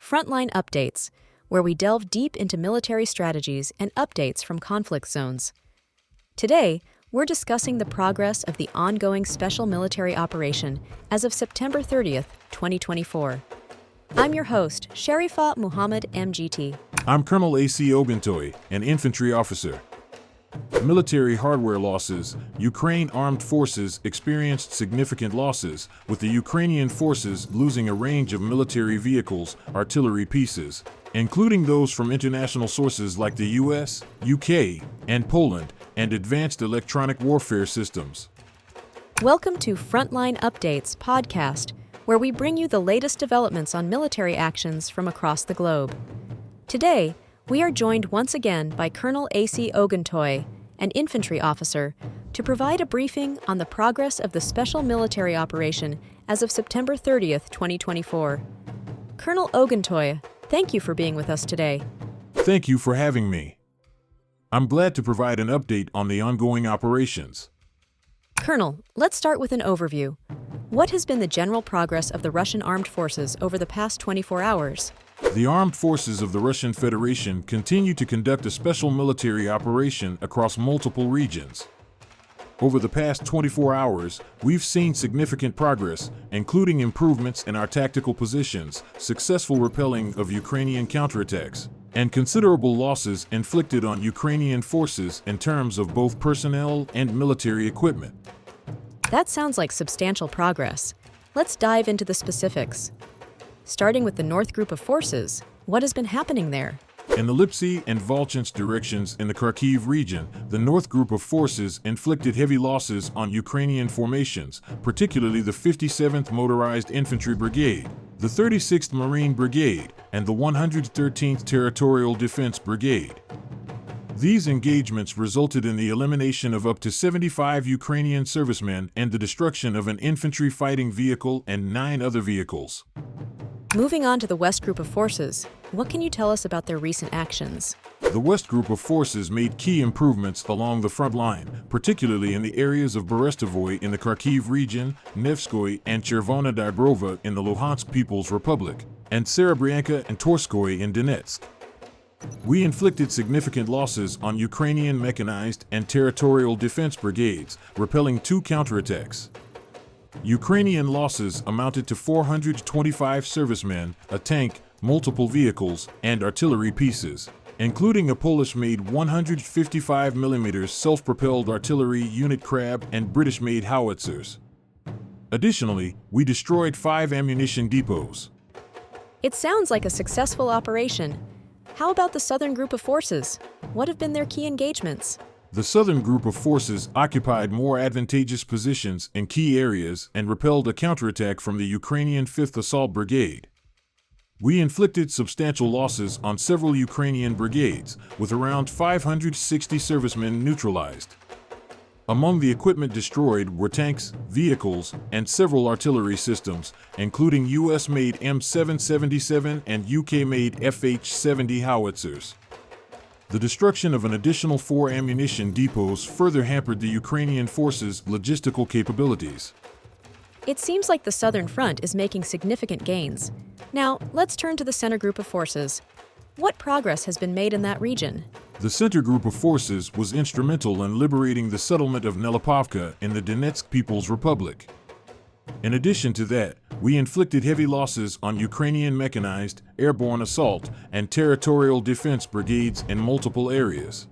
Frontline Updates, where we delve deep into military strategies and updates from conflict zones. Today, we're discussing the progress of the ongoing special military operation as of September 30th, 2024. I'm your host, Sharifa Muhammad MGT. I'm Colonel A.C. Oguntoye, an Infantry Officer. Military hardware losses. Ukraine armed forces experienced significant losses, with the Ukrainian forces losing a range of military vehicles, artillery pieces, including those from international sources like the US, UK, and Poland, and advanced electronic warfare systems. Welcome to Frontline Updates podcast, where we bring you the latest developments on military actions from across the globe. Today, we are joined once again by Colonel A.C. Oguntoye, an infantry officer, to provide a briefing on the progress of the special military operation as of September 30th, 2024. Colonel Oguntoye, thank you for being with us today. Thank you for having me. I'm glad to provide an update on the ongoing operations. Colonel, let's start with an overview. What has been the general progress of the Russian armed forces over the past 24 hours? The armed forces of the Russian Federation continue to conduct a special military operation across multiple regions. Over the past 24 hours, we've seen significant progress, including improvements in our tactical positions, successful repelling of Ukrainian counterattacks, and considerable losses inflicted on Ukrainian forces in terms of both personnel and military equipment. That sounds like substantial progress. Let's dive into the specifics. Starting with the North Group of Forces, what has been happening there? In the Lipsy and Volchansk directions in the Kharkiv region, the North Group of Forces inflicted heavy losses on Ukrainian formations, particularly the 57th Motorized Infantry Brigade, the 36th Marine Brigade, and the 113th Territorial Defense Brigade. These engagements resulted in the elimination of up to 75 Ukrainian servicemen and the destruction of an infantry fighting vehicle and 9 other vehicles. Moving on to the West Group of Forces, what can you tell us about their recent actions? The West Group of Forces made key improvements along the front line, particularly in the areas of Berestovoy in the Kharkiv region, Nevskoy and Chervona Dybrova in the Luhansk People's Republic, and Serebryanka and Torskoy in Donetsk. We inflicted significant losses on Ukrainian mechanized and territorial defense brigades, repelling 2 counterattacks. Ukrainian losses amounted to 425 servicemen, a tank, multiple vehicles, and artillery pieces, including a Polish-made 155mm self-propelled artillery unit Crab and British-made howitzers. Additionally, we destroyed 5 ammunition depots. It sounds like a successful operation. How about the Southern Group of Forces? What have been their key engagements? The Southern Group of Forces occupied more advantageous positions in key areas and repelled a counterattack from the Ukrainian 5th Assault Brigade. We inflicted substantial losses on several Ukrainian brigades, with around 560 servicemen neutralized. Among the equipment destroyed were tanks, vehicles, and several artillery systems, including US-made M777 and UK-made FH-70 howitzers. The destruction of an additional 4 ammunition depots further hampered the Ukrainian forces' logistical capabilities. It seems like the Southern Front is making significant gains. Now, let's turn to the Center Group of Forces. What progress has been made in that region? The Center Group of Forces was instrumental in liberating the settlement of Nelipovka in the Donetsk People's Republic. In addition to that, we inflicted heavy losses on Ukrainian mechanized, airborne assault, and territorial defense brigades in multiple areas.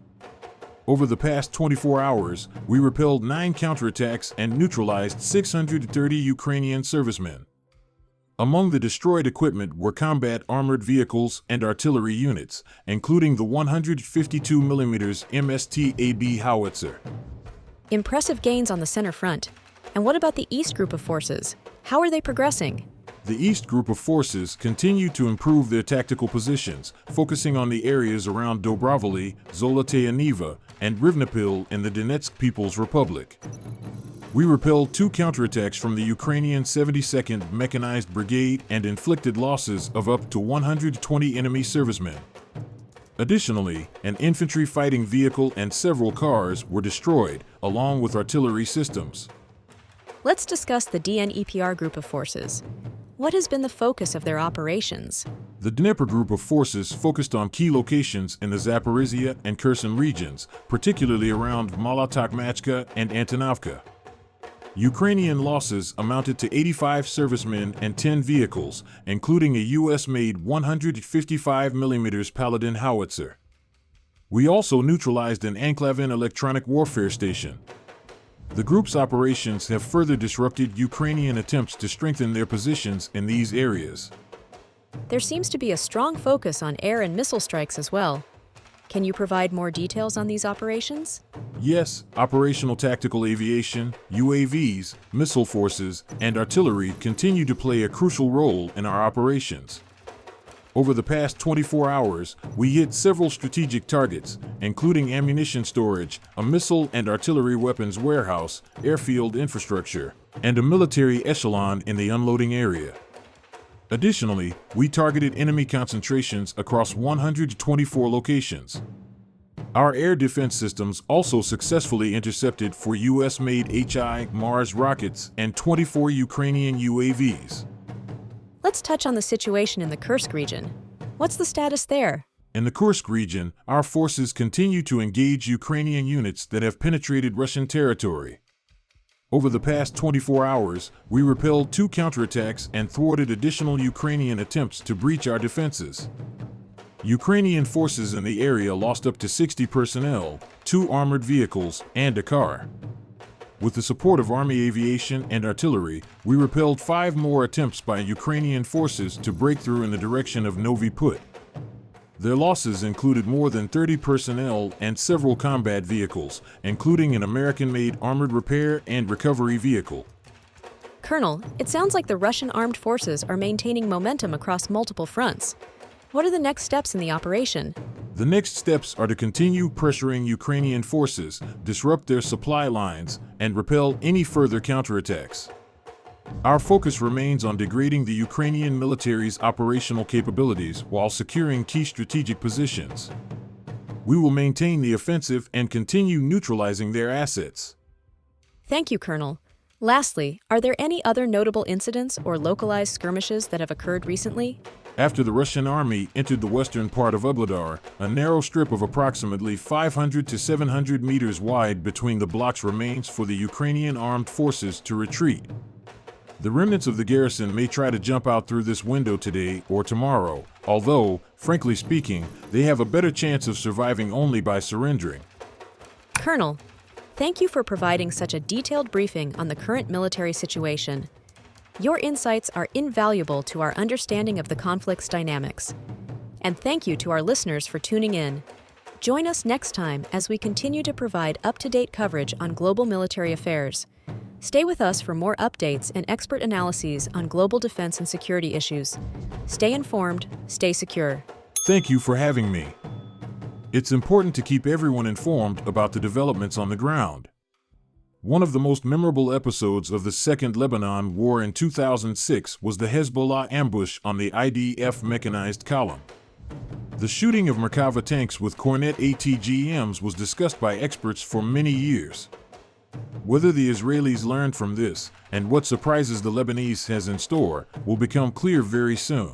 Over the past 24 hours, we repelled 9 counterattacks and neutralized 630 Ukrainian servicemen. Among the destroyed equipment were combat armored vehicles and artillery units, including the 152mm MST-AB howitzer. Impressive gains on the Center Front. And what about the East Group of Forces? How are they progressing? The East Group of Forces continue to improve their tactical positions, focusing on the areas around Dobrovoly, Zoloteya Niva, and Rivnepil in the Donetsk People's Republic. We repelled 2 counterattacks from the Ukrainian 72nd Mechanized Brigade and inflicted losses of up to 120 enemy servicemen. Additionally, an infantry fighting vehicle and several cars were destroyed, along with artillery systems. Let's discuss the DNEPR Group of Forces. What has been the focus of their operations? The Dnieper group of forces focused on key locations in the Zaporizhia and Kherson regions, particularly around Molotokmachka and Antonovka. Ukrainian losses amounted to 85 servicemen and 10 vehicles, including a U.S.-made 155mm Paladin howitzer. We also neutralized an Anklavin electronic warfare station. The group's operations have further disrupted Ukrainian attempts to strengthen their positions in these areas. There seems to be a strong focus on air and missile strikes as well. Can you provide more details on these operations? Yes, operational tactical aviation, UAVs, missile forces, and artillery continue to play a crucial role in our operations. Over the past 24 hours, we hit several strategic targets, including ammunition storage, a missile and artillery weapons warehouse, airfield infrastructure, and a military echelon in the unloading area. Additionally, we targeted enemy concentrations across 124 locations. Our air defense systems also successfully intercepted 4 U.S.-made HIMARS rockets and 24 Ukrainian UAVs. Let's touch on the situation in the Kursk region. What's the status there? In the Kursk region, our forces continue to engage Ukrainian units that have penetrated Russian territory. Over the past 24 hours, we repelled 2 counterattacks and thwarted additional Ukrainian attempts to breach our defenses. Ukrainian forces in the area lost up to 60 personnel, 2 armored vehicles, and a car. With the support of Army aviation and artillery, we repelled 5 more attempts by Ukrainian forces to break through in the direction of Novi Put. Their losses included more than 30 personnel and several combat vehicles, including an American-made armored repair and recovery vehicle. Colonel, it sounds like the Russian armed forces are maintaining momentum across multiple fronts. What are the next steps in the operation? The next steps are to continue pressuring Ukrainian forces, disrupt their supply lines, and repel any further counterattacks. Our focus remains on degrading the Ukrainian military's operational capabilities while securing key strategic positions. We will maintain the offensive and continue neutralizing their assets. Thank you, Colonel. Lastly, are there any other notable incidents or localized skirmishes that have occurred recently? After the Russian army entered the western part of Ugledar, a narrow strip of approximately 500 to 700 meters wide between the blocks remains for the Ukrainian armed forces to retreat. The remnants of the garrison may try to jump out through this window today or tomorrow, although, frankly speaking, they have a better chance of surviving only by surrendering. Colonel, thank you for providing such a detailed briefing on the current military situation. Your insights are invaluable to our understanding of the conflict's dynamics. And thank you to our listeners for tuning in. Join us next time as we continue to provide up-to-date coverage on global military affairs. Stay with us for more updates and expert analyses on global defense and security issues. Stay informed, stay secure. Thank you for having me. It's important to keep everyone informed about the developments on the ground. One of the most memorable episodes of the Second Lebanon War in 2006 was the Hezbollah ambush on the IDF mechanized column. The shooting of Merkava tanks with Cornet ATGMs was discussed by experts for many years. Whether the Israelis learned from this and what surprises the Lebanese has in store will become clear very soon.